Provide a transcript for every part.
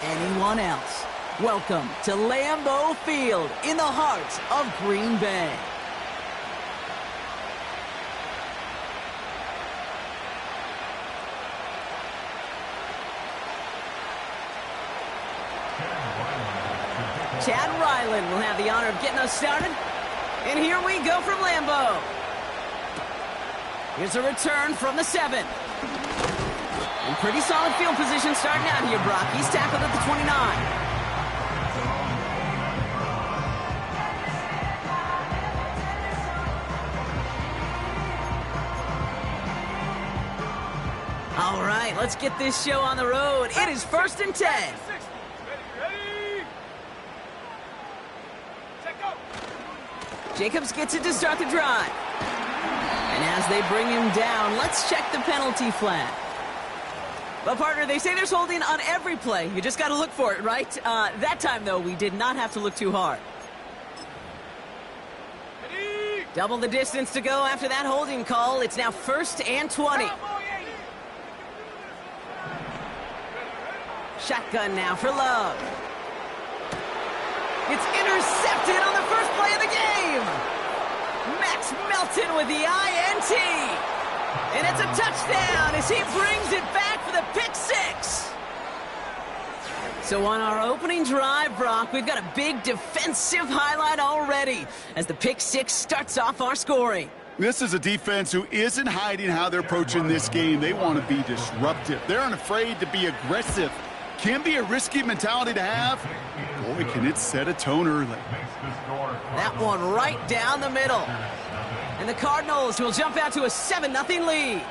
anyone else. Welcome to Lambeau Field in the heart of Green Bay. Chad Ryland will have the honor of getting us started. And here we go from Lambeau. Here's a return from the 7. In pretty solid field position starting out here, Brock. He's tackled at the 29. All right, let's get this show on the road. It is 1st and 10. Jacobs gets it to start the drive. And as they bring him down, let's check the penalty flag. But, partner, they say there's holding on every play. You just got to look for it, right? That time, though, we did not have to look too hard. Double the distance to go after that holding call. It's now 1st and 20. Shotgun now for Love. It's intercepted on the first play of the game. Max Melton with the INT. And it's a touchdown as he brings it back for the pick 6. So on our opening drive, Brock, we've got a big defensive highlight already as the pick 6 starts off our scoring. This is a defense who isn't hiding how they're approaching this game. They want to be disruptive. They're unafraid to be aggressive. Can be a risky mentality to have. Boy, can it set a tone early. That one right down the middle. And the Cardinals will jump out to a 7-0 lead.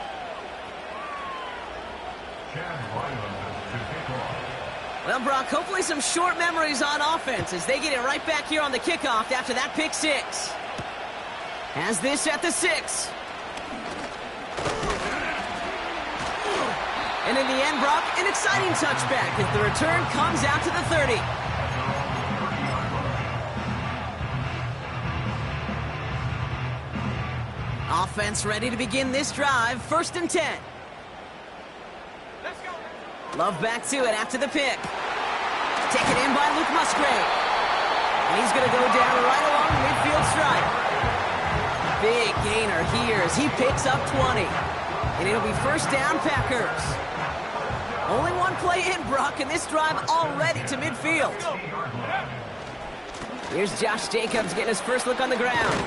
Well, Brock, hopefully some short memories on offense as they get it right back here on the kickoff after that pick 6. Has this at the 6. And in the end, Brock, an exciting touchback as the return comes out to the 30. Offense ready to begin this drive. 1st and 10. Let's go. Love back to it after the pick. Taken in by Luke Musgrave. And he's going to go down right along the midfield stripe. Big gainer here as he picks up 20. And it'll be 1st down, Packers. Only one play in, Brock, in this drive already to midfield. Here's Josh Jacobs getting his first look on the ground.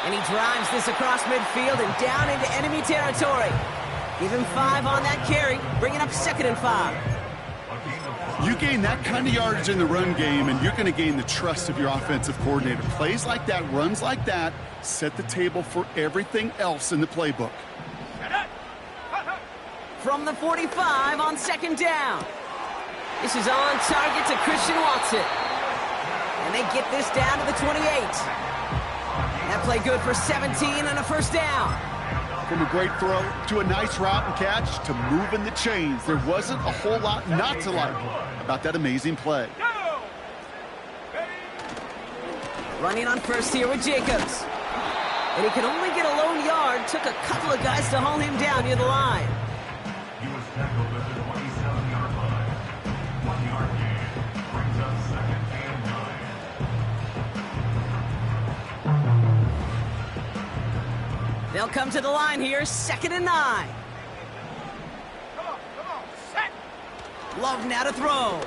And he drives this across midfield and down into enemy territory. Give him 5 on that carry, bringing up 2nd and 5. You gain that kind of yardage in the run game, and you're going to gain the trust of your offensive coordinator. Plays like that, runs like that, set the table for everything else in the playbook. From the 45 on 2nd down. This is on target to Christian Watson. And they get this down to the 28. That play good for 17 and a 1st down. From a great throw to a nice route and catch to moving the chains, there wasn't a whole lot not to like about that amazing play. Running on 1st here with Jacobs. And he could only get a lone yard. Took a couple of guys to haul him down near the line. They'll come to the line here, 2nd and 9. Come on, set. Love now to throw.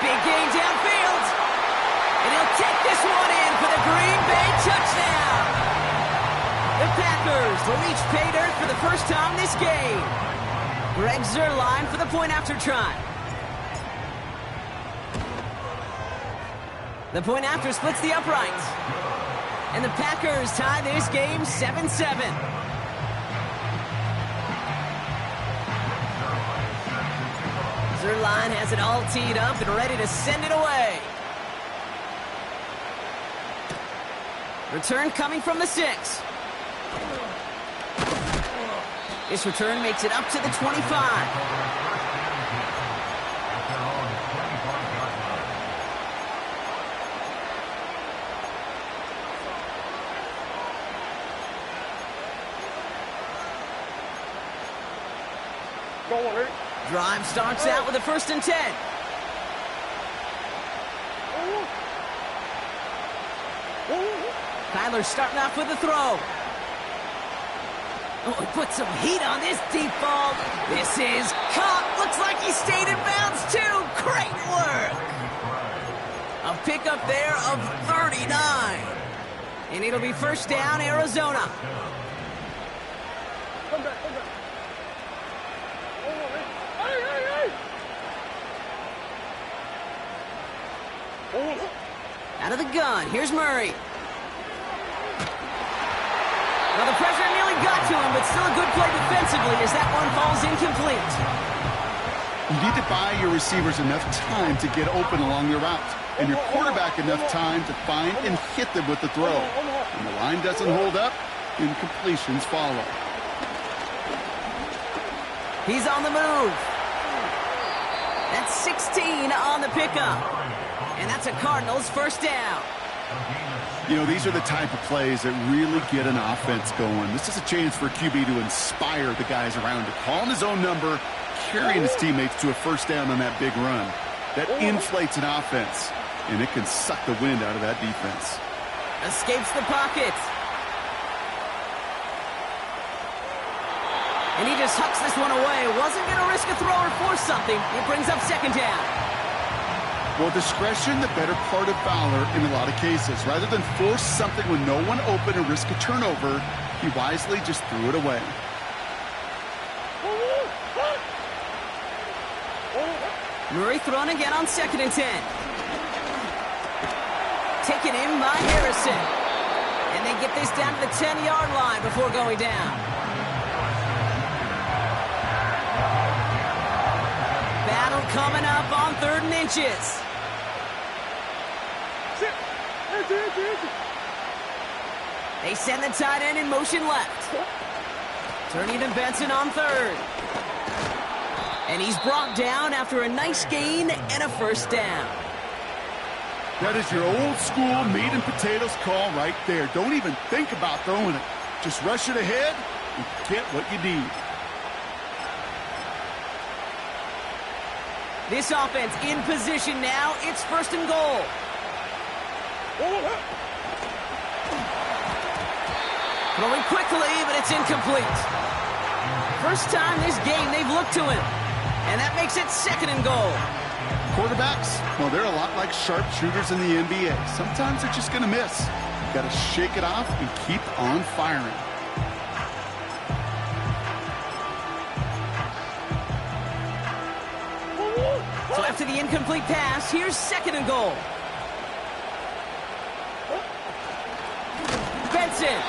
Big gain downfield. And he'll take this one in for the Green Bay touchdown. The Packers will each pay dirt for the first time this game. Greg Zuerlein for the point after try. The point after splits the uprights. And the Packers tie this game 7-7. Zuerlein has it all teed up and ready to send it away. Return coming from the 6. This return makes it up to the 25. Go on, Eric. Drive starts out with a 1st and 10. Kyler starting off with a throw. Oh, he put some heat on this deep ball. This is caught. Looks like he stayed in bounds, too. Great work. A pickup there of 39. And it'll be 1st down, Arizona. Come back. Out of the gun, here's Murray. Well, the pressure nearly got to him, but still a good play defensively as that one falls incomplete. You need to buy your receivers enough time to get open along their route, and your quarterback enough time to find and hit them with the throw. When the line doesn't hold up, incompletions follow. He's on the move. That's 16 on the pickup. And that's a Cardinals 1st down. You know, these are the type of plays that really get an offense going. This is a chance for a QB to inspire the guys around him. Calling his own number, carrying his teammates to a 1st down on that big run. That inflates an offense, and it can suck the wind out of that defense. Escapes the pocket. And he just hucks this one away. Wasn't going to risk a throw or force something. It brings up 2nd down. Well, discretion, the better part of valor in a lot of cases. Rather than force something with no one open and risk a turnover, he wisely just threw it away. Murray thrown again on 2nd and 10. Taken in by Harrison. And they get this down to the 10-yard line before going down. Battle coming up on 3rd and inches. They send the tight end in motion left. Turning to Benson on 3rd. And he's brought down after a nice gain and a 1st down. That is your old school meat and potatoes call right there. Don't even think about throwing it. Just rush it ahead and get what you need. This offense in position now. It's 1st and goal. Throwing quickly, but it's incomplete. First time this game they've looked to him. And that makes it 2nd and goal. Quarterbacks, well, they're a lot like sharpshooters in the NBA. Sometimes they're just going to miss. You've got to shake it off and keep on firing. So after the incomplete pass, here's 2nd and goal. Benson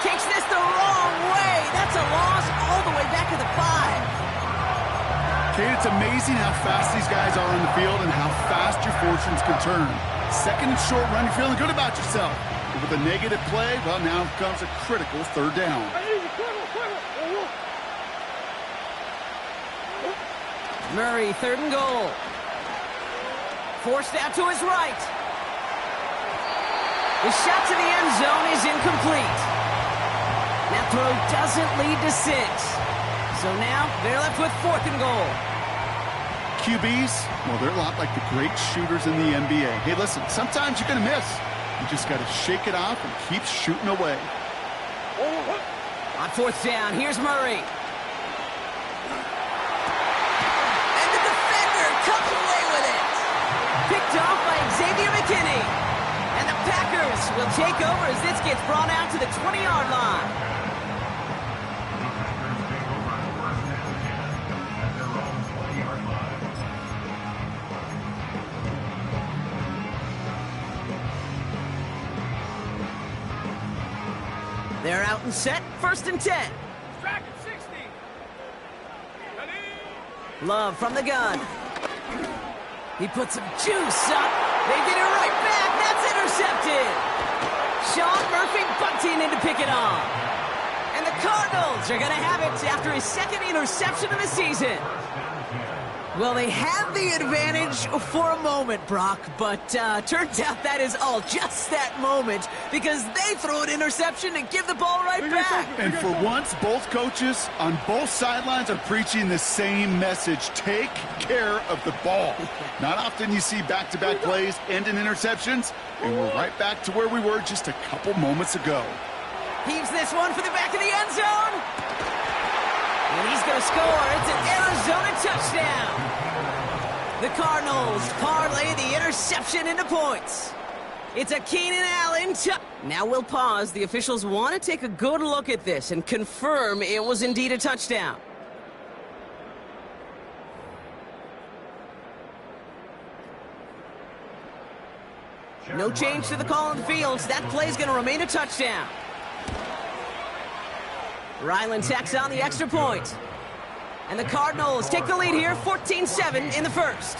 takes this the wrong way. That's a loss all the way back to the 5. Kate, it's amazing how fast these guys are on the field and how fast your fortunes can turn. 2nd and short run, you're feeling good about yourself. But with a negative play, well, now comes a critical 3rd down. Murray, 3rd and goal. Forced out to his right. The shot to the end zone is incomplete. That throw doesn't lead to 6. So now they're left with 4th and goal. QBs, well, they're a lot like the great shooters in the NBA. Hey, listen, sometimes you're going to miss. You just got to shake it off and keep shooting away. On 4th down, here's Murray. And the defender comes away with it. Picked off by Xavier McKinney. And the Packers will take over as this gets brought out to the 20-yard line. They're out and set, 1st and 10. Strike at 60. Ready? Love from the gun. He puts some juice up. They get it right back. That's intercepted. Sean Murphy-Bunting in to pick it off. And the Cardinals are going to have it after his second interception of the season. Well, they had the advantage for a moment, Brock, but turns out that is all just that moment because they throw an interception and give the ball right back. And for once, both coaches on both sidelines are preaching the same message. Take care of the ball. Not often you see back-to-back plays end in interceptions, and we're right back to where we were just a couple moments ago. Heaves this one for the back of the end zone. And he's going to score. It's an Arizona touchdown. The Cardinals parlay the interception into points. It's a Keenan Allen touchdown. Now we'll pause. The officials want to take a good look at this and confirm it was indeed a touchdown. No change to the call on the field. That play's going to remain a touchdown. Ryland tacks on the extra point. And the Cardinals take the lead here, 14-7 in the first.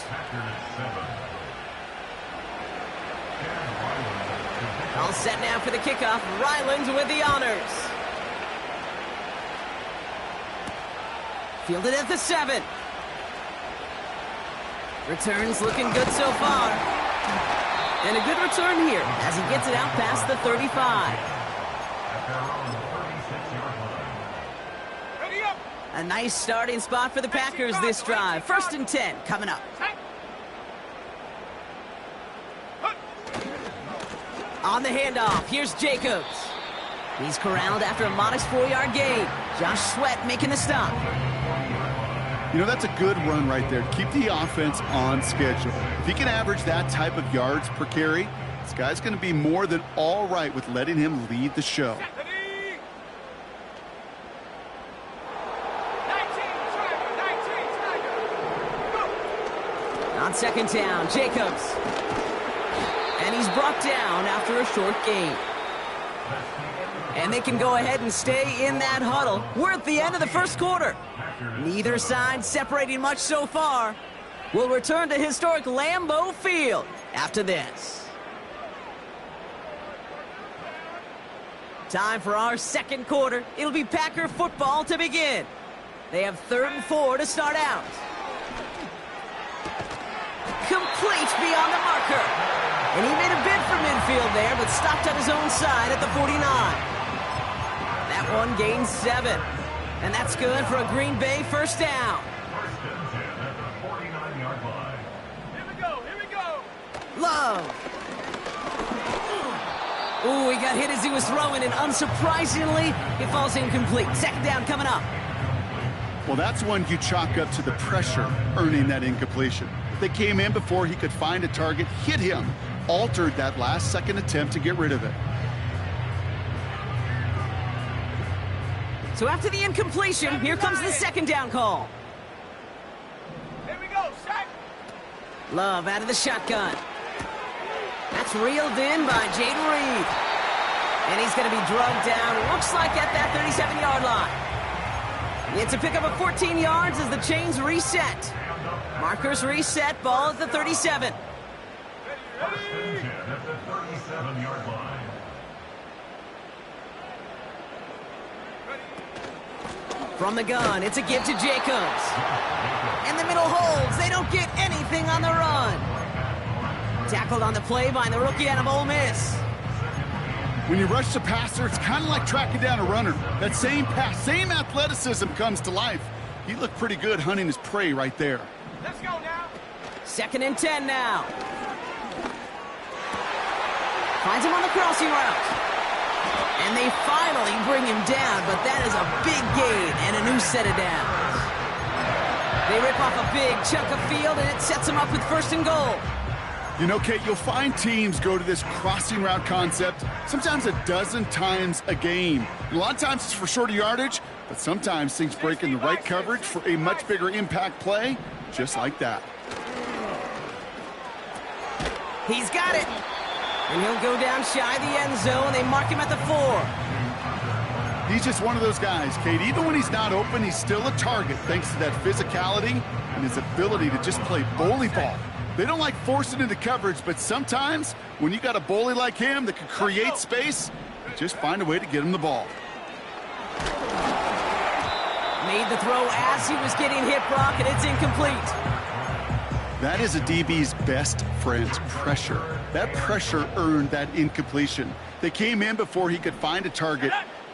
All set now for the kickoff. Ryland with the honors. Fielded at the 7. Returns looking good so far. And a good return here as he gets it out past the 35. A nice starting spot for the Packers this drive. 1st and 10 coming up. On the handoff, here's Jacobs. He's corralled after a modest 4-yard gain. Josh Sweat making the stop. You know, that's a good run right there to keep the offense on schedule. If he can average that type of yards per carry, this guy's going to be more than all right with letting him lead the show. On 2nd down, Jacobs. And he's brought down after a short gain. And they can go ahead and stay in that huddle. We're at the end of the first quarter. Neither side separating much so far. We'll return to historic Lambeau Field after this. Time for our second quarter. It'll be Packer football to begin. They have 3rd and 4 to start out. Complete beyond the marker. And he made a bid for midfield there, but stopped on his own side at the 49. That one gains 7. And that's good for a Green Bay first down. Here we go. Love. Ooh, he got hit as he was throwing, and unsurprisingly, it falls incomplete. 2nd down coming up. Well, that's one you chalk up to the pressure earning that incompletion. They came in before he could find a target, hit him, altered that last-second attempt to get rid of it. So after the incompletion, here comes the 2nd down call. Here we go, sack. Love out of the shotgun. That's reeled in by Jaden Reed. And he's going to be drugged down, it looks like at that 37-yard line. It's a pickup of 14 yards as the chains reset. Markers reset, ball at the 37. Ready. At the 37-yard line. From the gun, it's a give to Jacobs. And the middle holds. They don't get anything on the run. Tackled on the play by the rookie out of Ole Miss. When you rush the passer, it's kind of like tracking down a runner. That same pass, same athleticism comes to life. He looked pretty good hunting his prey right there. Let's go now. 2nd and 10 now. Finds him on the crossing route. And they finally bring him down, but that is a big gain and a new set of downs. They rip off a big chunk of field, and it sets them up with 1st and goal. You know, Kate, you'll find teams go to this crossing route concept sometimes a dozen times a game. And a lot of times it's for shorter yardage, but sometimes things break in the right coverage for a much bigger impact play, just like that. He's got it. And he'll go down shy of the end zone. They mark him at the 4. He's just one of those guys, Kate. Even when he's not open, he's still a target thanks to that physicality and his ability to just play bully ball. They don't like forcing into coverage, but sometimes when you got a bully like him that can create space, just find a way to get him the ball. Made the throw as he was getting hit, Brock, and it's incomplete. That is a DB's best friend, pressure. That pressure earned that incompletion. They came in before he could find a target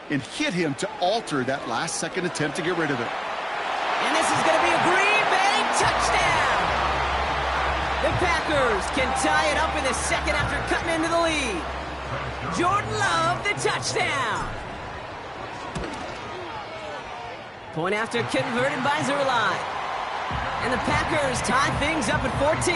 and hit him to alter that last-second attempt to get rid of it. And this is going to be a Green Bay touchdown. The Packers can tie it up in the second after cutting into the lead. Jordan Love, the touchdown. Point after converted by Zuerlein. And the Packers tie things up at 14.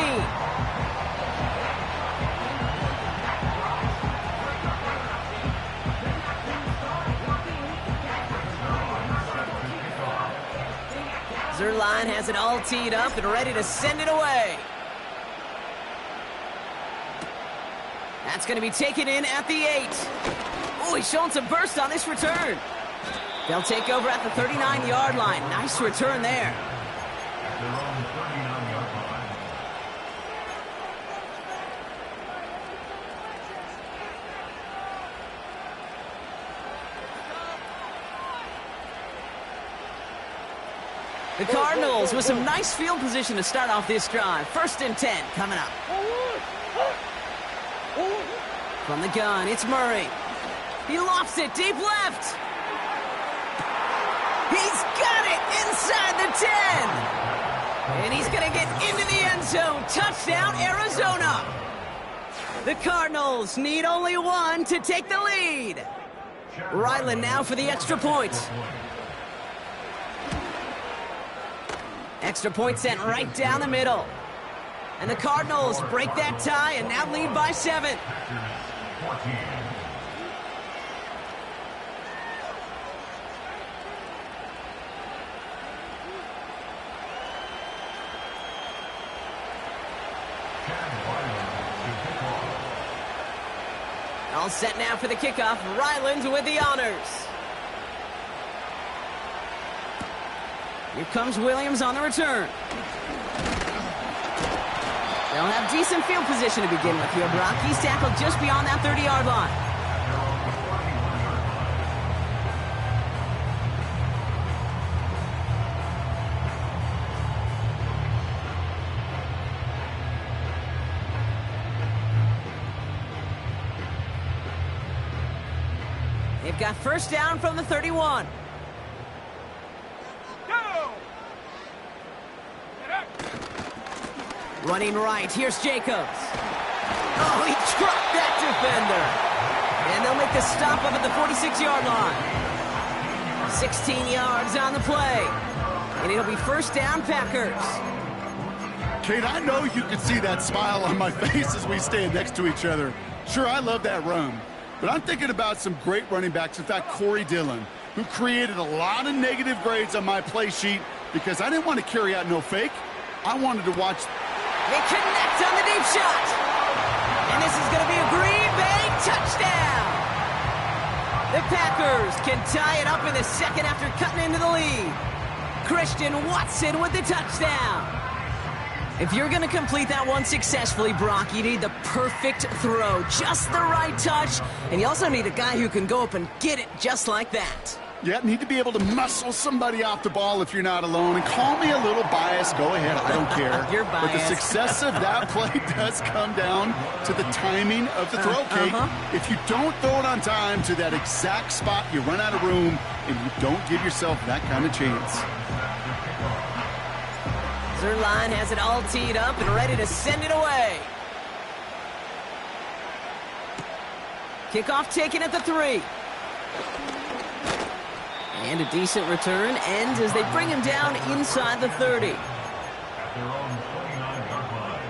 Zuerlein has it all teed up and ready to send it away. That's going to be taken in at the 8. Oh, he's showing some burst on this return. They'll take over at the 39-yard line. Nice return there. Their own 39-yard line. The Cardinals with some nice field position to start off this drive. 1st and 10 coming up. From the gun, it's Murray. He lofts it deep left. He's got it inside the 10. And he's going to get into the end zone. Touchdown, Arizona. The Cardinals need only one to take the lead. Ryland now for the extra point. Extra point sent right down the middle. And the Cardinals break that tie and now lead by 7. 14. All set now for the kickoff. Ryland with the honors. Here comes Williams on the return. They'll have decent field position to begin with here, Brock. He's tackled just beyond that 30-yard line. They've got first down from the 31. Running right, here's Jacobs. Oh, he trucked that defender. And they'll make the stop up at the 46-yard line. 16 yards on the play. And it'll be first down, Packers. Kate, I know you can see that smile on my face as we stand next to each other. Sure, I love that run. But I'm thinking about some great running backs. In fact, Corey Dillon, who created a lot of negative grades on my play sheet because I didn't want to carry out no fake. I wanted to watch. They connect on the deep shot. And this is going to be a Green Bay touchdown. The Packers can tie it up in the second after cutting into the lead. Christian Watson with the touchdown. If you're going to complete that one successfully, Brock, you need the perfect throw, just the right touch, and you also need a guy who can go up and get it just like that. Yeah, need to be able to muscle somebody off the ball if you're not alone. And call me a little biased. Go ahead. I don't care. You're biased. But the success of that play does come down to the timing of the throw, Kate. If you don't throw it on time to that exact spot, you run out of room, and you don't give yourself that kind of chance. Zuerlein has it all teed up and ready to send it away. Kickoff taken at the 3. And a decent return ends as they bring him down inside the 30. At their own 29-yard line.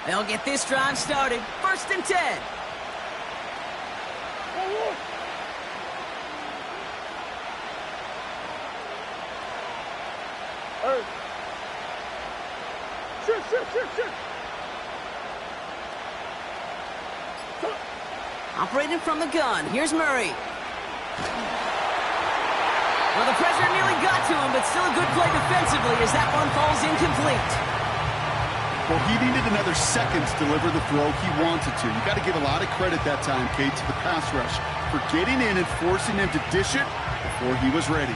They'll get this drive started. 1st and 10. Operating from the gun. Here's Murray. Well, the pressure nearly got to him, but still a good play defensively as that one falls incomplete. Well, he needed another second to deliver the throw he wanted to. You got to give a lot of credit that time, Kate, to the pass rush for getting in and forcing him to dish it before he was ready.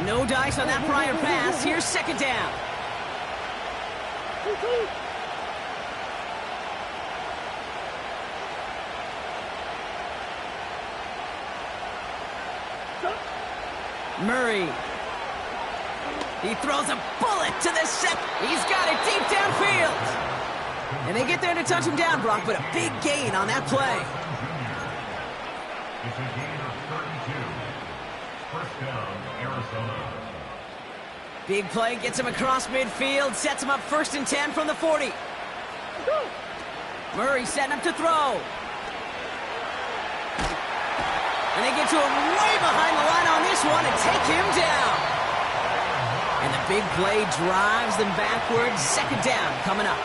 No dice on that prior pass. Here's second down. Murray. He throws a bullet to the set. He's got it deep downfield. And they get there to touch him down, Brock, but a big gain on that play. It's a gain of 32. First down, Arizona. Big play gets him across midfield, sets him up 1st and 10 from the 40. Murray setting up to throw. And they get to him way behind the line on this one and take him down. And the big play drives them backwards. Second down coming up.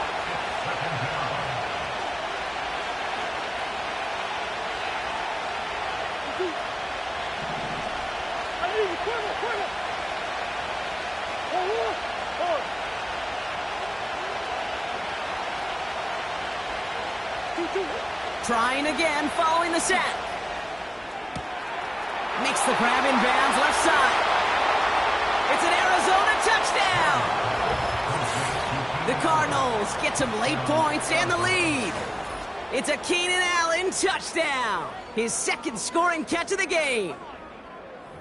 Trying again, following the set. Makes the grab in bounds, left side. It's an Arizona touchdown. The Cardinals get some late points and the lead. It's a Keenan Allen touchdown. His second scoring catch of the game.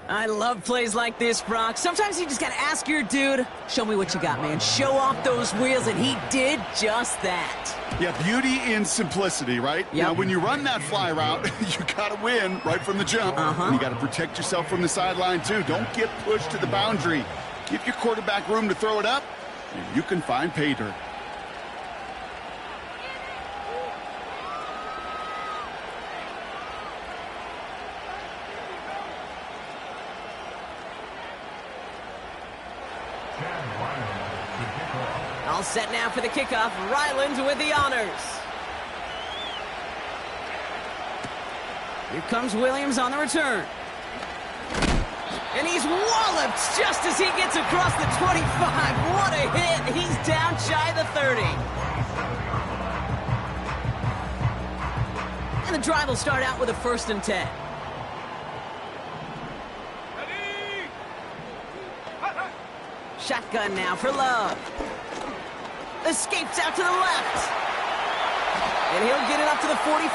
I love plays like this, Brock. Sometimes you just got to ask your dude, show me what you got, man. Show off those wheels, and he did just that. Yeah, beauty in simplicity, right? Yep. Now, when you run that fly route, you got to win right from the jump. And you got to protect yourself from the sideline, too. Don't get pushed to the boundary. Give your quarterback room to throw it up, and you can find pay dirt. All set now for the kickoff. Ryland with the honors. Here comes Williams on the return. And he's walloped just as he gets across the 25. What a hit. He's down shy of the 30. And the drive will start out with a 1st and 10. Shotgun now for Love. Escapes out to the left. And he'll get it up to the 44.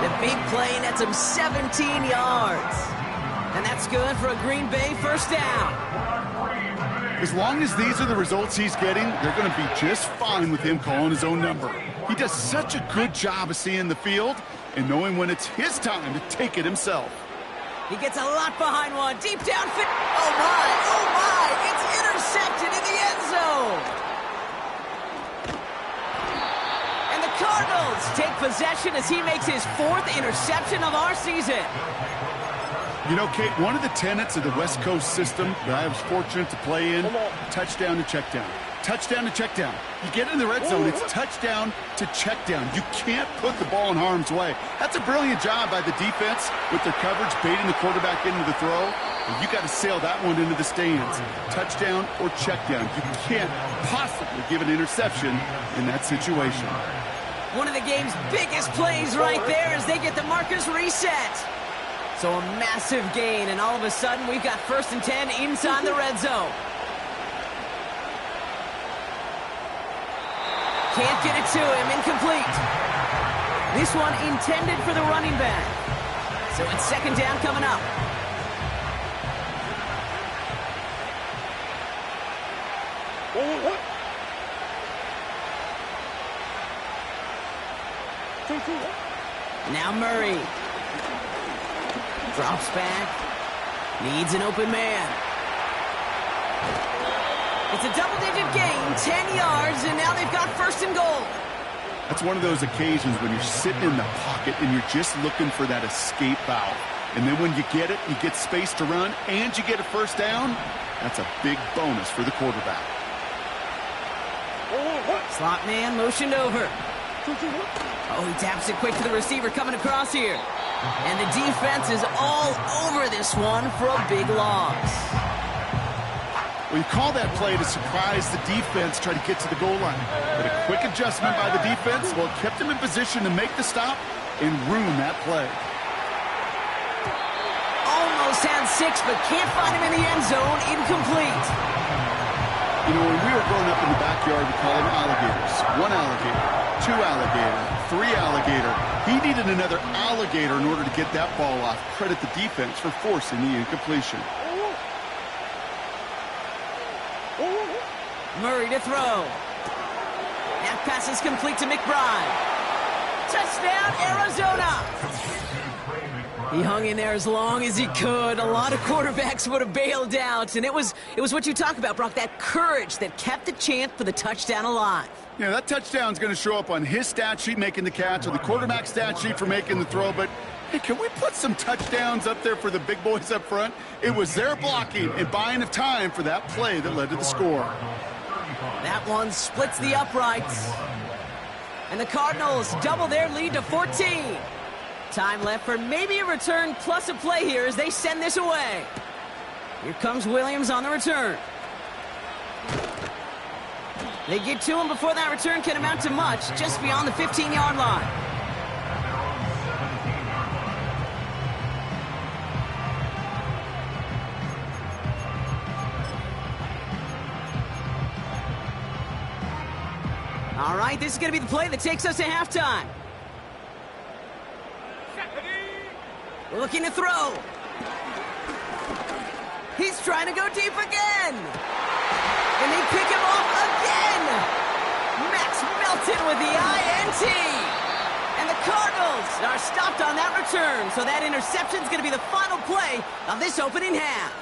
The big play nets him 17 yards. And that's good for a Green Bay first down. As long as these are the results he's getting, they're going to be just fine with him calling his own number. He does such a good job of seeing the field and knowing when it's his time to take it himself. He gets a lot behind one. Deep down fit. Oh, my. It's intercepted in the end zone. And the Cardinals take possession as he makes his 4th interception of our season. You know, Kate, one of the tenets of the West Coast system that I was fortunate to play in, touchdown to check down. Touchdown to check down. You get in the red zone, it's touchdown to check down. You can't put the ball in harm's way. That's a brilliant job by the defense with their coverage, baiting the quarterback into the throw. And you got to sail that one into the stands. Touchdown or check down. You can't possibly give an interception in that situation. One of the game's biggest plays right there as they get the markers reset. So a massive gain, and all of a sudden we've got 1st and 10 inside the red zone. Can't get it to him, incomplete. This one intended for the running back. So it's second down coming up. Now Murray. Drops back. Needs an open man. It's a double-digit gain, 10 yards, and now they've got 1st and goal. That's one of those occasions when you're sitting in the pocket and you're just looking for that escape valve. And then when you get it, you get space to run, and you get a 1st down. That's a big bonus for the quarterback. Slot man motioned over. Oh, he taps it quick to the receiver coming across here. And the defense is all over this one for a big loss. Well, you call that play to surprise the defense, try to get to the goal line. But a quick adjustment by the defense, well, it kept them in position to make the stop and ruin that play. Almost had 6, but can't find him in the end zone. Incomplete. You know, when we were growing up in the backyard, we called them alligators. 1 alligator, 2 alligator, 3 alligator. He needed another alligator in order to get that ball off. Credit the defense for forcing the incompletion. Murray to throw. That pass is complete to McBride. Touchdown, Arizona! He hung in there as long as he could. A lot of quarterbacks would have bailed out, and it was what you talk about, Brock, that courage that kept the chance for the touchdown alive. Yeah, that touchdown's going to show up on his stat sheet making the catch, or the quarterback stat sheet for making the throw, but hey, can we put some touchdowns up there for the big boys up front? It was their blocking and buying of time for that play that led to the score. That one splits the uprights. And the Cardinals double their lead to 14. Time left for maybe a return plus a play here as they send this away. Here comes Williams on the return. They get to him before that return can amount to much, just beyond the 15-yard line. All right, this is going to be the play that takes us to halftime. Looking to throw. He's trying to go deep again. And they pick him off again. Max Melton with the INT. And the Cardinals are stopped on that return. So that interception is going to be the final play of this opening half.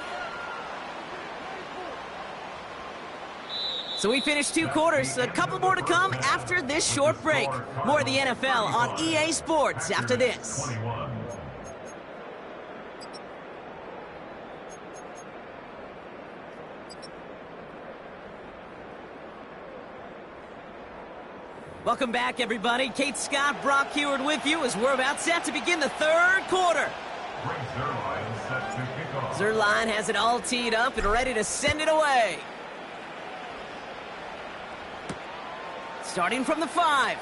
So we finished 2 quarters. A couple more to come after this short break. More of the NFL on EA Sports after this. Welcome back, everybody. Kate Scott, Brock Huard with you as we're about set to begin the 3rd quarter. Zuerlein has it all teed up and ready to send it away. Starting from the 5.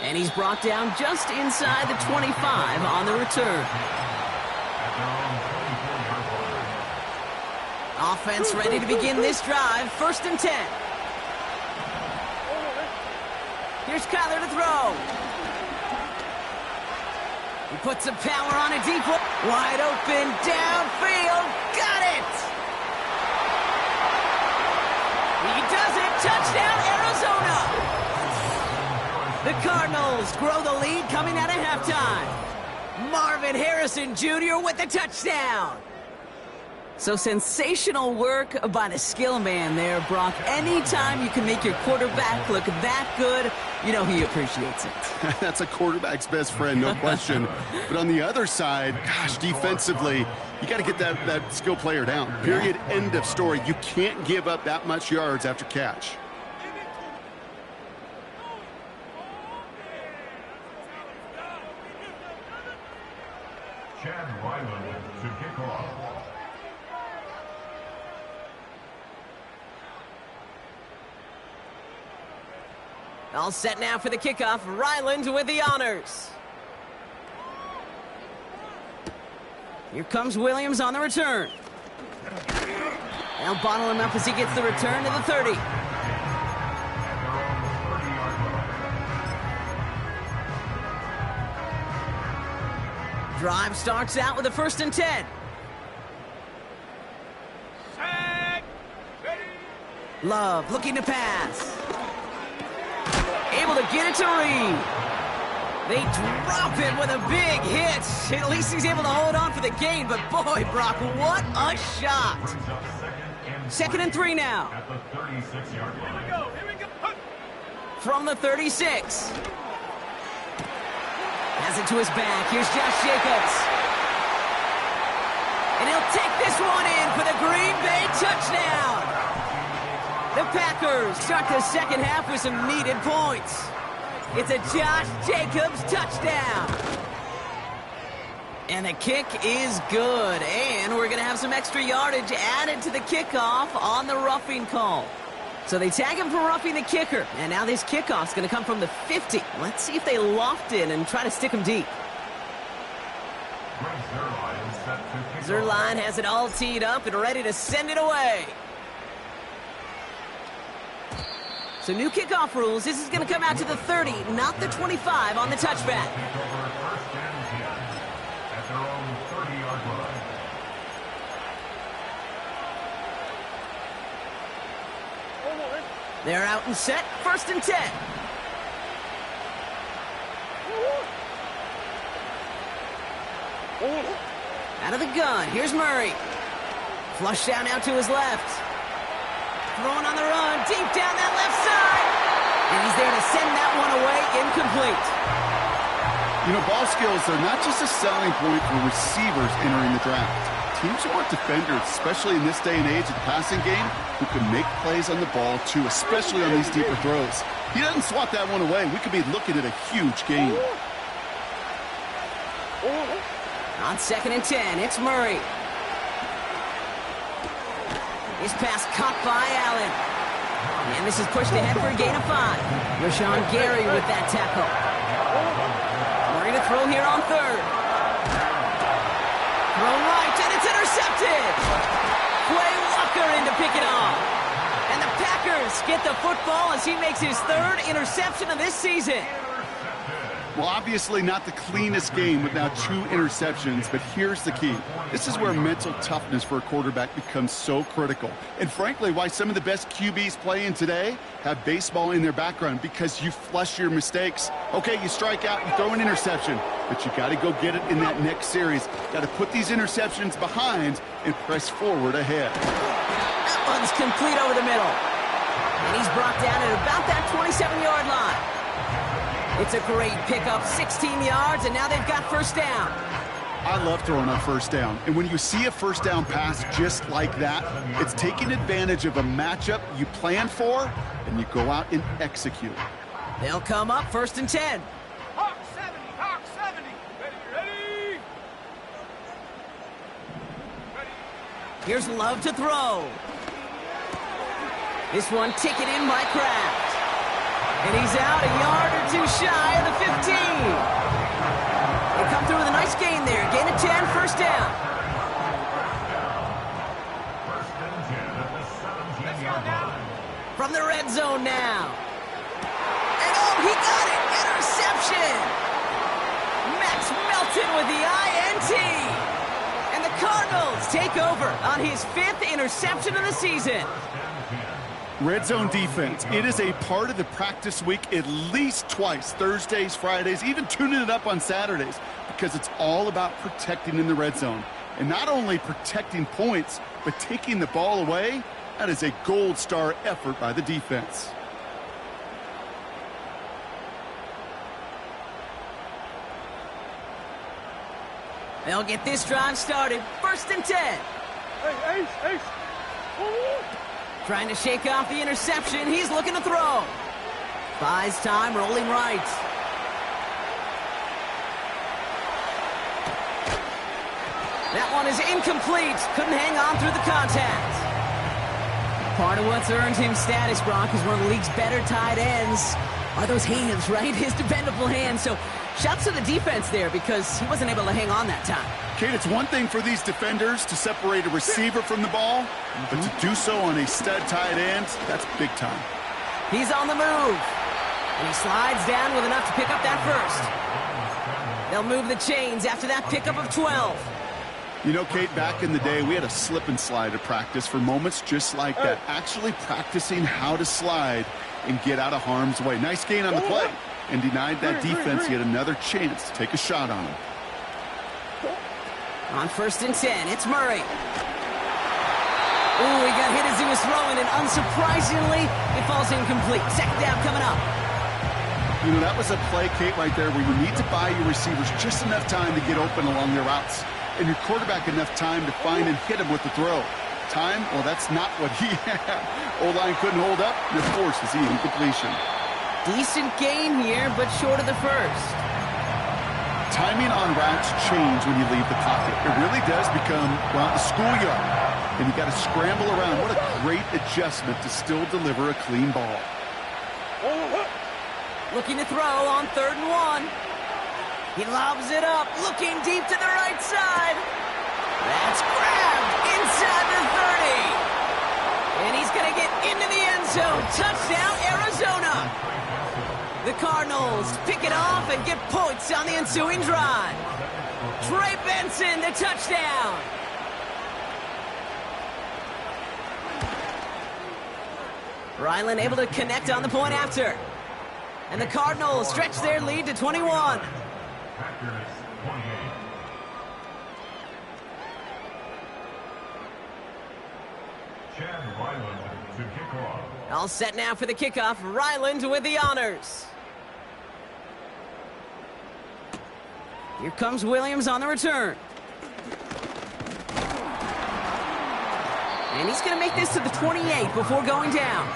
And he's brought down just inside the 25 on the return. Offense ready to begin this drive. 1st and 10. Here's Kyler to throw. He puts some power on a deep one. Wide open, downfield. Got it! He does it. Touchdown, Arizona! The Cardinals grow the lead coming out of halftime. Marvin Harrison Jr. with the touchdown. So sensational work by the skill man there, Brock. Anytime you can make your quarterback look that good, you know he appreciates it. That's a quarterback's best friend, no question. But on the other side, gosh, defensively, you got to get that skill player down. Period, end of story. You can't give up that much yards after catch. Chad Ryland to kick off. All set now for the kickoff. Ryland with the honors. Here comes Williams on the return. They'll bottle him up as he gets the return to the 30. Drive starts out with a 1st and 10. Sack. Ready. Love looking to pass. Able to get it to Reed. They drop it with a big hit. At least he's able to hold on for the gain, but boy, Brock, what a shot. 2nd and 3 now. At the 36-yard line. Here we go. From the 36. Has it to his back. Here's Josh Jacobs. And he'll take this one in for the Green Bay touchdown. The Packers start the second half with some needed points. It's a Josh Jacobs touchdown. And the kick is good. And we're going to have some extra yardage added to the kickoff on the roughing call. So they tag him for roughing the kicker. And now this kickoff's going to come from the 50. Let's see if they loft it and try to stick him deep. Zuerlein has it all teed up and ready to send it away. So new kickoff rules. This is going to come out to the 30, not the 25 on the touchback. They're out and set. 1st and 10. Out of the gun. Here's Murray. Flush down out to his left. Throwing on the run. Deep down that left side. And he's there to send that one away. Incomplete. You know, ball skills are not just a selling point for receivers entering the draft. Teams want defenders, especially in this day and age of the passing game, who can make plays on the ball, too, especially on these deeper throws. He doesn't swat that one away. We could be looking at a huge game. On 2nd and 10, it's Murray. His pass caught by Allen. And this is pushed ahead for a gain of 5. Rashawn Gary with that tackle. Murray to throw here on 3rd. Thrown right, and it's intercepted. Quay Walker in to pick it off. And the Packers get the football as he makes his 3rd interception of this season. Well, obviously not the cleanest game with now 2 interceptions, but here's the key. This is where mental toughness for a quarterback becomes so critical. And frankly, why some of the best QBs playing today have baseball in their background, because you flush your mistakes. Okay, you strike out, you throw an interception, but you got to go get it in that next series. Got to put these interceptions behind and press forward ahead. That one's complete over the middle. And he's brought down at about that 27-yard line. It's a great pickup, 16 yards, and now they've got 1st down. I love throwing on 1st down. And when you see a 1st down pass just like that, it's taking advantage of a matchup you plan for, and you go out and execute. They'll come up 1st and 10. Hawk 70, Hawk 70. Ready. Here's Love to throw. This one taken in by Kraft. And he's out a yard or 2 shy of the 15. They come through with a nice gain there. Gain of 10, 1st down. From the red zone now. And oh, he got it. Interception. Max Melton with the INT. And the Cardinals take over on his 5th interception of the season. Red zone defense, it is a part of the practice week at least twice, Thursdays, Fridays, even tuning it up on Saturdays, because it's all about protecting in the red zone. And not only protecting points, but taking the ball away. That is a gold star effort by the defense. They'll get this drive started. 1st and 10. Hey, Ace. Trying to shake off the interception. He's looking to throw. Buys time, rolling right. That one is incomplete. Couldn't hang on through the contact. Part of what's earned him status, Brock, is one of the league's better tight ends. Are those hands, right? His dependable hands. So shouts to the defense there because he wasn't able to hang on that time. Kate, it's one thing for these defenders to separate a receiver from the ball, but to do so on a stud tight end, that's big time. He's on the move. And he slides down with enough to pick up that 1st. They'll move the chains after that pickup of 12. You know, Kate, back in the day, we had a slip and slide at practice for moments just like that. Actually practicing how to slide and get out of harm's way. Nice gain on the play, and denied that defense yet another chance to take a shot on him. On 1st and 10, it's Murray. Ooh, he got hit as he was throwing, and unsurprisingly, it falls incomplete. 2nd down coming up. You know, that was a play, Kate, right there where you need to buy your receivers just enough time to get open along their routes, and your quarterback enough time to find and hit him with the throw. time, well, that's not what he had. O-line couldn't hold up, and of course, is the incompletion. Decent gain here, but short of the first. Timing on routes change when you leave the pocket. It really does become, well, a schoolyard. And you got to scramble around. What a great adjustment to still deliver a clean ball. Looking to throw on 3rd and 1. He lobs it up, looking deep to the right side. That's grabbed inside the 30. And he's going to get into the end zone. Touchdown, Arizona. The Cardinals pick it off and get points on the ensuing drive. Trey Benson, the touchdown. Ryland able to connect on the point after. And the Cardinals stretch their lead to 21. Packers 28. Chad Ryland to kick off. All set now for the kickoff. Ryland with the honors. Here comes Williams on the return. And he's going to make this to the 28 before going down.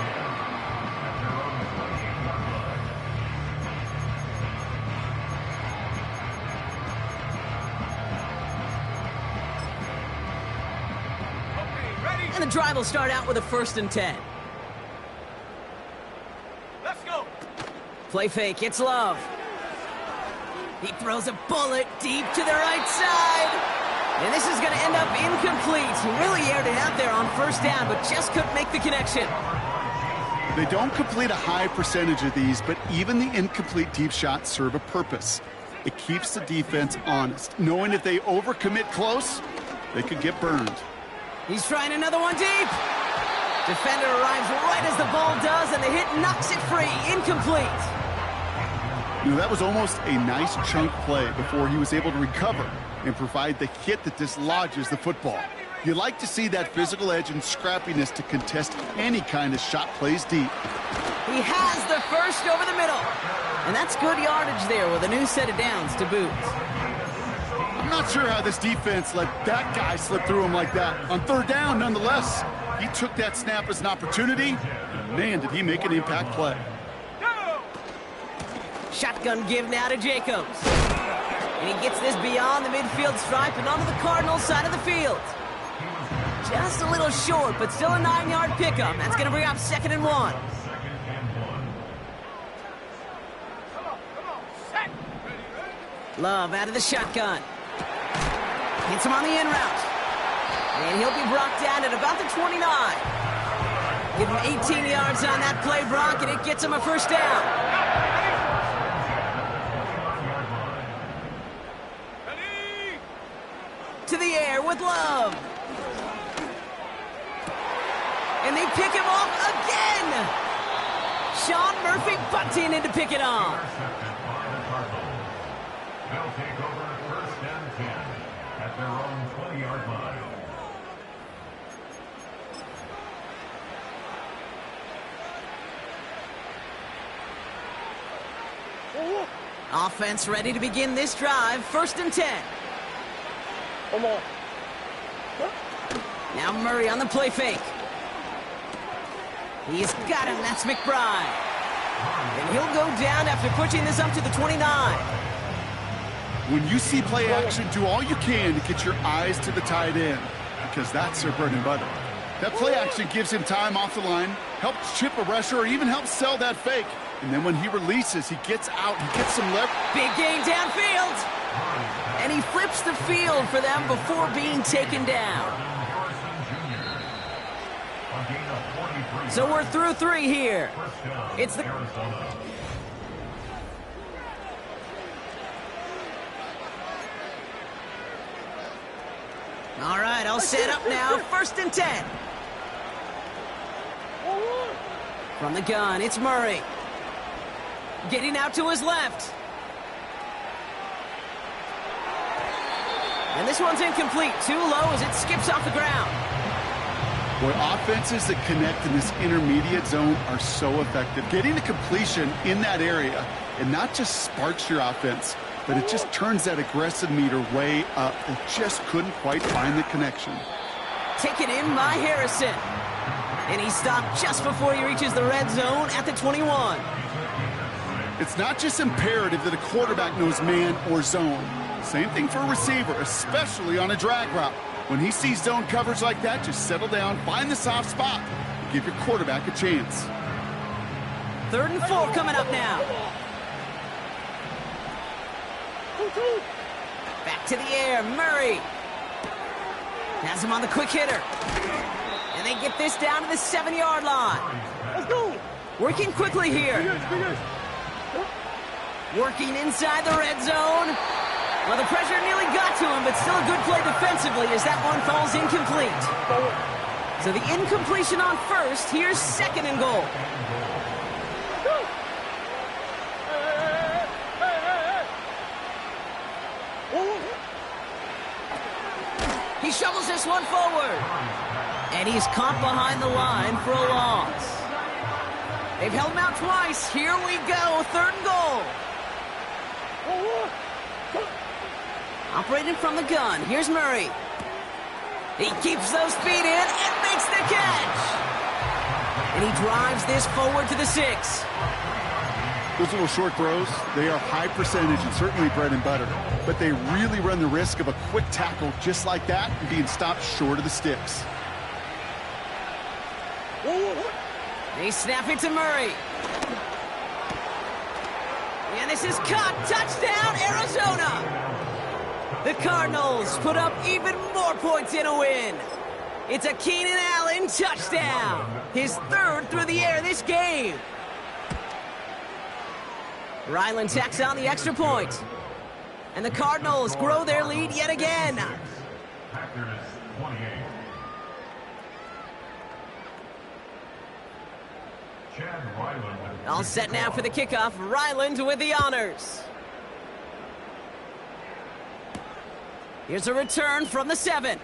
And the drive will start out with a 1st and 10. Let's go. Play fake, it's Love. He throws a bullet deep to the right side. And this is going to end up incomplete. He really aired it out there on 1st down, but just couldn't make the connection. They don't complete a high percentage of these, but even the incomplete deep shots serve a purpose. It keeps the defense honest, knowing if they overcommit close, they could get burned. He's trying another one deep. Defender arrives right as the ball does, and the hit knocks it free. Incomplete. You know, that was almost a nice chunk play before he was able to recover and provide the hit that dislodges the football. You like to see that physical edge and scrappiness to contest any kind of shot plays deep. He has the first over the middle. And that's good yardage there with a new set of downs to boot. I'm not sure how this defense let that guy slip through him like that. On 3rd down, nonetheless, he took that snap as an opportunity. Man, did he make an impact play. Shotgun give now to Jacobs. And he gets this beyond the midfield stripe and onto the Cardinals side of the field. Just a little short, but still a 9-yard pickup. That's going to bring up 2nd and 1. Love out of the shotgun. Hits him on the in route. And he'll be brought down at about the 29. Give him 18 yards on that play, Brock, and it gets him a 1st down. To the air with Love. And they pick him off again. Sean Murphy bunting in to pick it off. They'll take over 1st and 10 at their own 20-yard line. Offense ready to begin this drive. 1st and 10. Come on. Now Murray on the play fake. He's got him. That's McBride. And he'll go down after pushing this up to the 29. When you see play action, do all you can to get your eyes to the tight end, because that's their bread and butter. That play action gives him time off the line, helps chip a rusher, or even helps sell that fake. And then when he releases, he gets out, he gets some leverage. Big gain downfield. And he flips the field for them before being taken down. So we're through 3 here. It's the... All right, all set up now. 1st and 10. From the gun, it's Murray. Getting out to his left. And this one's incomplete. Too low as it skips off the ground. Boy, offenses that connect in this intermediate zone are so effective. Getting a completion in that area, it not just sparks your offense, but it just turns that aggressive meter way up. It just couldn't quite find the connection. Taken in by Harrison. And he stopped just before he reaches the red zone at the 21. It's not just imperative that a quarterback knows man or zone. Same thing for a receiver, especially on a drag route. When he sees zone coverage like that, just settle down, find the soft spot, and give your quarterback a chance. 3rd and 4 coming up now. Back to the air, Murray. Has him on the quick hitter. And they get this down to the 7-yard line. Let's go. Working quickly here. Working inside the red zone. Well, the pressure nearly got to him, but still a good play defensively as that one falls incomplete. So the incompletion on 1st. Here's 2nd and goal. He shovels this one forward. And he's caught behind the line for a loss. They've held him out twice. Here we go. 3rd and goal. Operating from the gun. Here's Murray. He keeps those feet in and makes the catch. And he drives this forward to the 6. Those little short throws, they are high percentage and certainly bread and butter. But they really run the risk of a quick tackle just like that and being stopped short of the sticks. They snap it to Murray. And this is caught. Touchdown, Arizona. The Cardinals put up even more points in a win. It's a Keenan Allen touchdown. His 3rd through the air this game. Ryland tacks on the extra point. And the Cardinals grow their lead yet again. Packers 28. Chad Ryland. All set now for the kickoff. Ryland with the honors. Here's a return from the 7.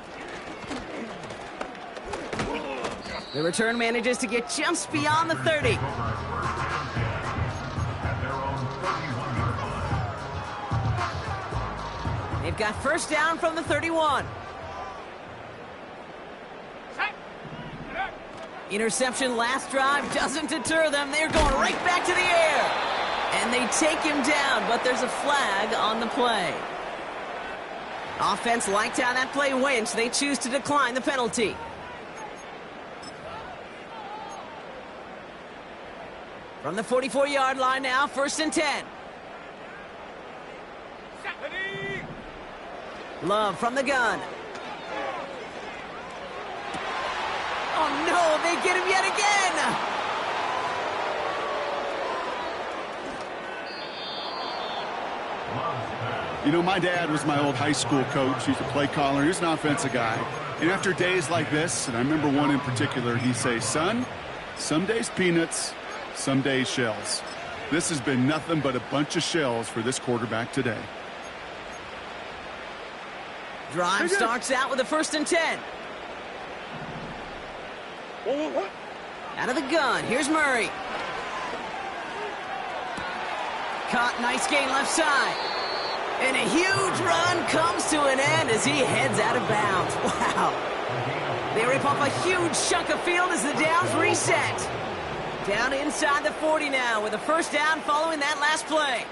The return manages to get just beyond the 30. They've got 1st down from the 31. Interception last drive doesn't deter them. They're going right back to the air. And they take him down, but there's a flag on the play. Offense liked how that play went, so they choose to decline the penalty. From the 44-yard line now, 1st and 10. Love from the gun. Oh no, they get him yet again! You know, my dad was my old high school coach. He's a play caller. He was an offensive guy. And after days like this, and I remember one in particular, he'd say, son, some days peanuts, some days shells. This has been nothing but a bunch of shells for this quarterback today. Drive starts out with a 1st and 10. Out of the gun, here's Murray. Caught, nice gain left side. And a huge run comes to an end as he heads out of bounds. Wow. They rip off a huge chunk of field as the downs reset. Down inside the 40 now with a 1st down following that last play.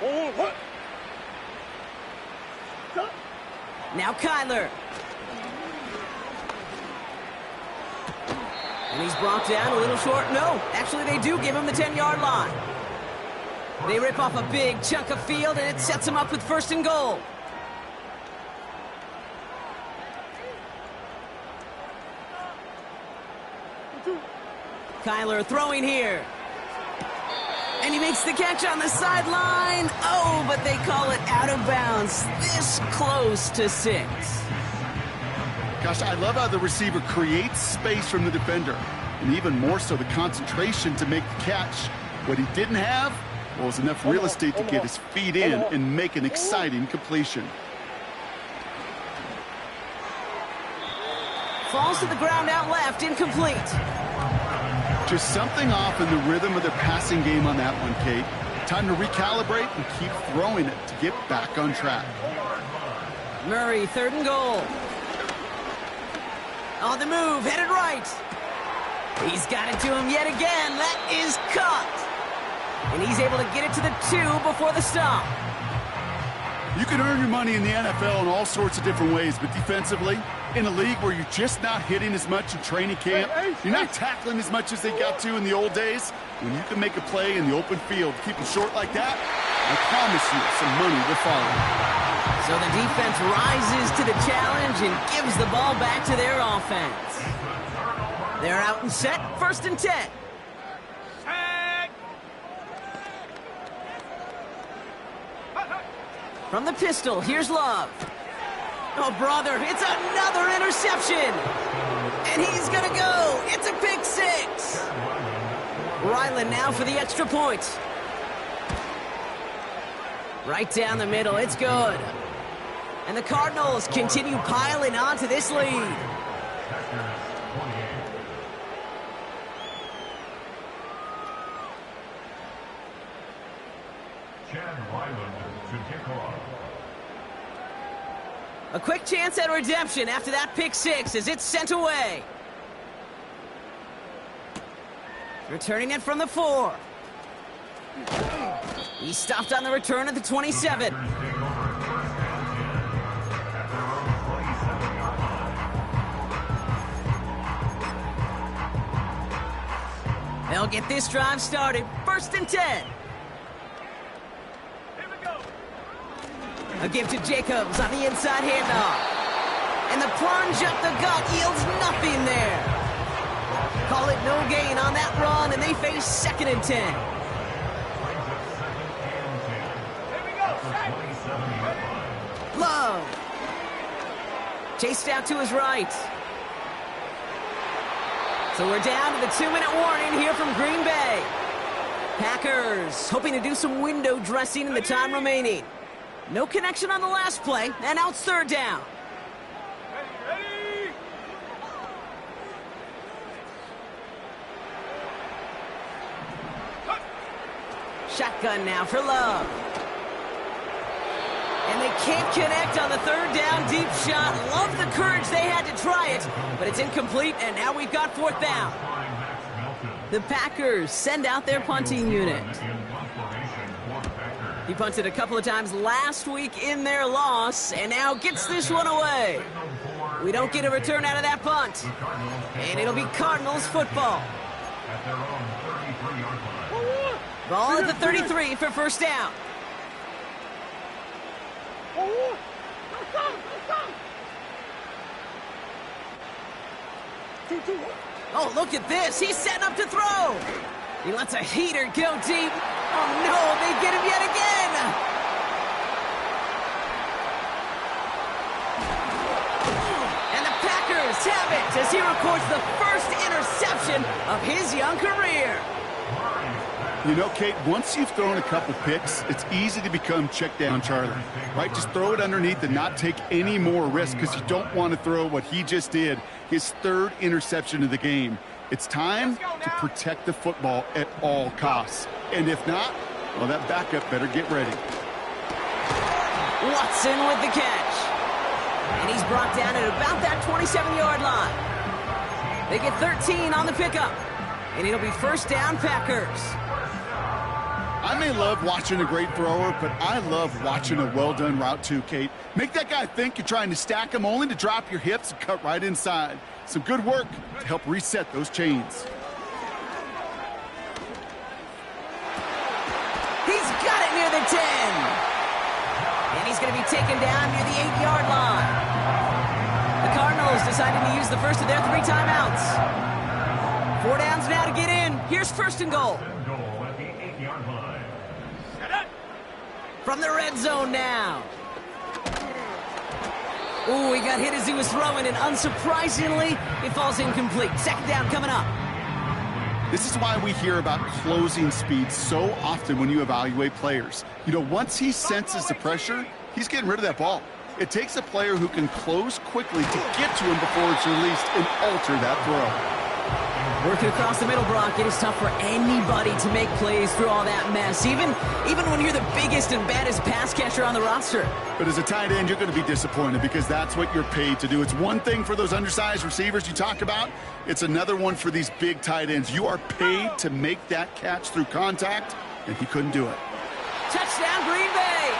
Now Kyler. And he's brought down a little short. No, actually they do give him the 10-yard line. They rip off a big chunk of field, and it sets them up with 1st and goal. Kyler throwing here. And he makes the catch on the sideline. Oh, but they call it out of bounds. This close to 6. Gosh, I love how the receiver creates space from the defender. And even more so, the concentration to make the catch. What he didn't have was enough real estate to get his feet in and make an exciting completion. Falls to the ground out left, incomplete. Just something off in the rhythm of their passing game on that one, Kate. Time to recalibrate and keep throwing it to get back on track. Murray, 3rd and goal. On the move, headed right. He's got it to him yet again. That is caught. And he's able to get it to the 2 before the stop. You can earn your money in the NFL in all sorts of different ways, but defensively, in a league where you're just not hitting as much in training camp, you're not tackling as much as they got to in the old days, when you can make a play in the open field, keep them short like that, I promise you some money will follow. So the defense rises to the challenge and gives the ball back to their offense. They're out and set, 1st and 10. Set. From the pistol, here's Love. Oh, brother, it's another interception. And he's going to go. It's a pick 6. Ryland now for the extra point. Right down the middle, it's good. And the Cardinals continue piling on to this lead. Chad Ryland to kick off. A quick chance at redemption after that pick 6 as it's sent away. Returning it from the 4. He stopped on the return at the 27. They'll get this drive started. 1st and 10. A give to Jacobs on the inside handoff. And the plunge up the gut yields nothing there. Call it no gain on that run, and they face 2nd and 10. Love. Chased out to his right. So we're down to the 2-minute warning here from Green Bay. Packers hoping to do some window dressing in the time remaining. No connection on the last play, and now it's 3rd down. Ready? Shotgun now for Love. And they can't connect on the 3rd down deep shot. Love the courage they had to try it, but it's incomplete, and now we've got 4th down. The Packers send out their punting unit. He punted a couple of times last week in their loss, and now gets this one away. We don't get a return out of that punt. And it'll be Cardinals football. Ball at the 33 for 1st down. Oh, look at this. He's setting up to throw. He lets a heater go deep. Oh, no, they get him yet again. And the Packers have it as he records the first interception of his young career. You know, Kate, once you've thrown a couple picks, it's easy to become check down Charlie, right? Just throw it underneath and not take any more risk because you don't want to throw what he just did, his 3rd interception of the game. It's time to protect the football at all costs. And if not, well, that backup better get ready. Watson with the catch. And he's brought down at about that 27-yard line. They get 13 on the pickup. And it'll be 1st down Packers. I may love watching a great thrower, but I love watching a well-done route too, Kate. Make that guy think you're trying to stack him only to drop your hips and cut right inside. Some good work to help reset those chains. He's got it near the 10. And he's going to be taken down near the 8-yard line. The Cardinals deciding to use the first of their 3 timeouts. 4 downs now to get in. Here's 1st and goal. From the red zone now. Ooh, he got hit as he was throwing, and unsurprisingly, it falls incomplete. 2nd down coming up. This is why we hear about closing speed so often when you evaluate players. You know, once he senses the pressure, he's getting rid of that ball. It takes a player who can close quickly to get to him before it's released and alter that throw. Working across the middle, Brock, it is tough for anybody to make plays through all that mess, even when you're the biggest and baddest pass catcher on the roster. But as a tight end, you're going to be disappointed because that's what you're paid to do. It's one thing for those undersized receivers you talk about. It's another one for these big tight ends. You are paid to make that catch through contact, and he couldn't do it. Touchdown, Green Bay!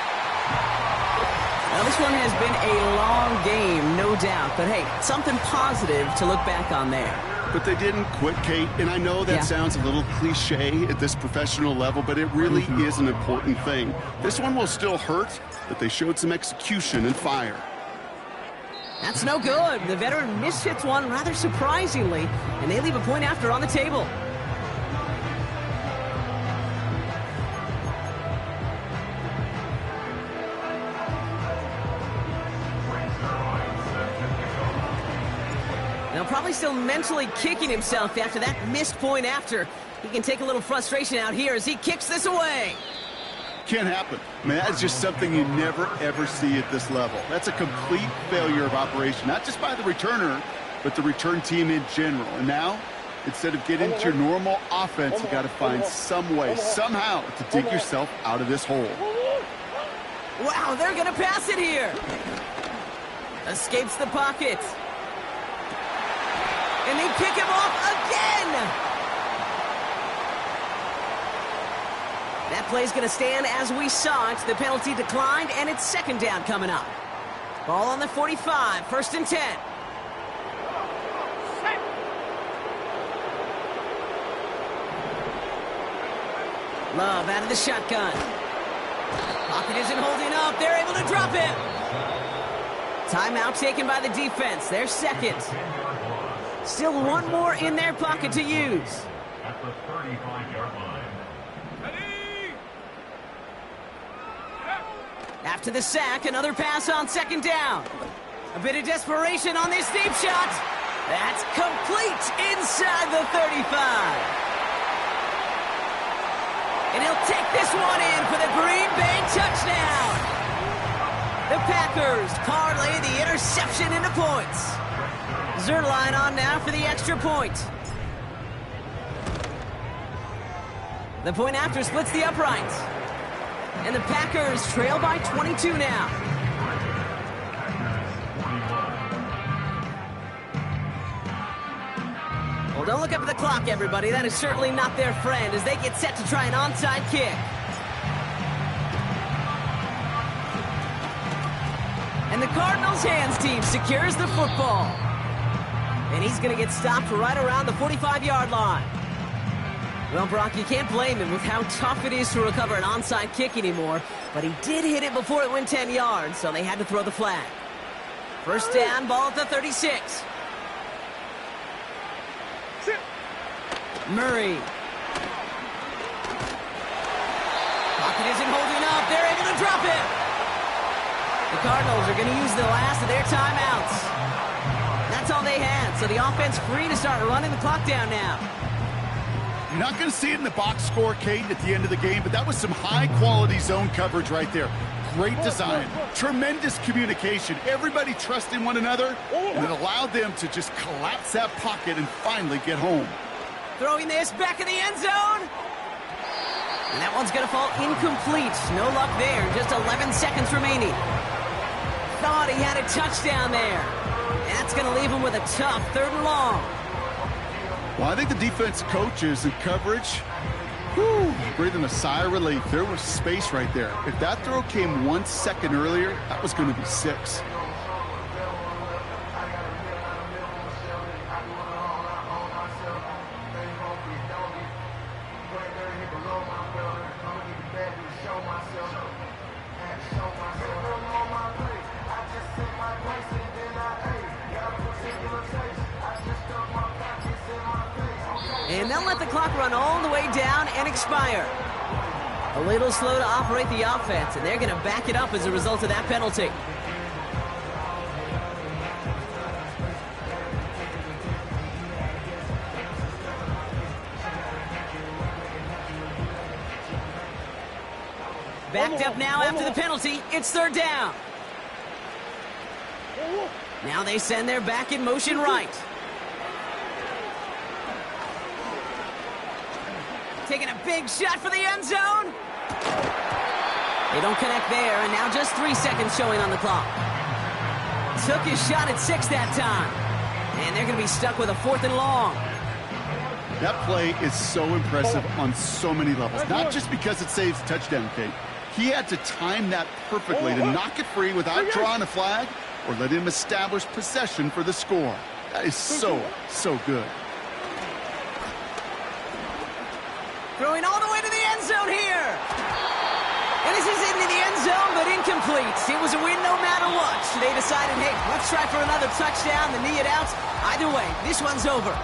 Now, this one has been a long game, no doubt. But, hey, something positive to look back on there. But they didn't quit, Kate, and I know that sounds a little cliche at this professional level, but it really is an important thing. This one will still hurt, but they showed some execution and fire. That's no good. The veteran mishits one rather surprisingly, and they leave a point after on the table. Now, probably still mentally kicking himself after that missed point after. He can take a little frustration out here as he kicks this away. Can't happen. I mean, that's just something you never, ever see at this level. That's a complete failure of operation, not just by the returner, but the return team in general. And now, instead of getting to your normal offense, you got to find some way, somehow, to dig yourself out of this hole. Wow, they're going to pass it here. Escapes the pocket. And they pick him off again. That play's going to stand as we saw it. The penalty declined, and it's second down coming up. Ball on the 45, 1st and 10. Love out of the shotgun. Pocket isn't holding up. They're able to drop him. Timeout taken by the defense. Their second. Still one more in their pocket to use. At the 35-yard line. Ready! After the sack, another pass on second down. A bit of desperation on this deep shot. That's complete inside the 35. And he'll take this one in for the Green Bay touchdown. The Packers parlay the interception into points. Zerline on now for the extra point. The point after splits the upright. And the Packers trail by 22 now. Well, don't look up at the clock, everybody. That is certainly not their friend as they get set to try an onside kick. And the Cardinals' hands team secures the football. And he's going to get stopped right around the 45-yard line. Well, Brock, you can't blame him with how tough it is to recover an onside kick anymore. But he did hit it before it went 10 yards, so they had to throw the flag. First down, ball at the 36. Murray. Pocket isn't holding up. They're able to drop it. The Cardinals are going to use the last of their timeouts. That's all they had, so the offense free to start running the clock down now. You're not going to see it in the box score, Kate, at the end of the game, but that was some high-quality zone coverage right there. Great design, tremendous communication, everybody trusting one another, and it allowed them to just collapse that pocket and finally get home. Throwing this back in the end zone. And that one's going to fall incomplete. No luck there. Just 11 seconds remaining. Thought he had a touchdown there. And that's going to leave him with a tough 3rd and long. Well, I think the defense coaches and coverage, breathing a sigh of relief. There was space right there. If that throw came 1 second earlier, that was going to be 6. And they'll let the clock run all the way down and expire. A little slow to operate the offense, and they're going to back it up as a result of that penalty. Backed up now after the penalty. It's 3rd down. Now they send their back in motion right. Taking a big shot for the end zone. They don't connect there, and now just 3 seconds showing on the clock. Took his shot at 6 that time. And they're going to be stuck with a 4th and long. That play is so impressive on so many levels. Not just because it saves a touchdown, Kate. He had to time that perfectly to knock it free without drawing a flag or let him establish possession for the score. That is so good. Throwing all the way to the end zone here. And this is into the end zone, but incomplete. It was a win no matter what. So they decided, hey, let's try for another touchdown. The knee it out. Either way, this one's over.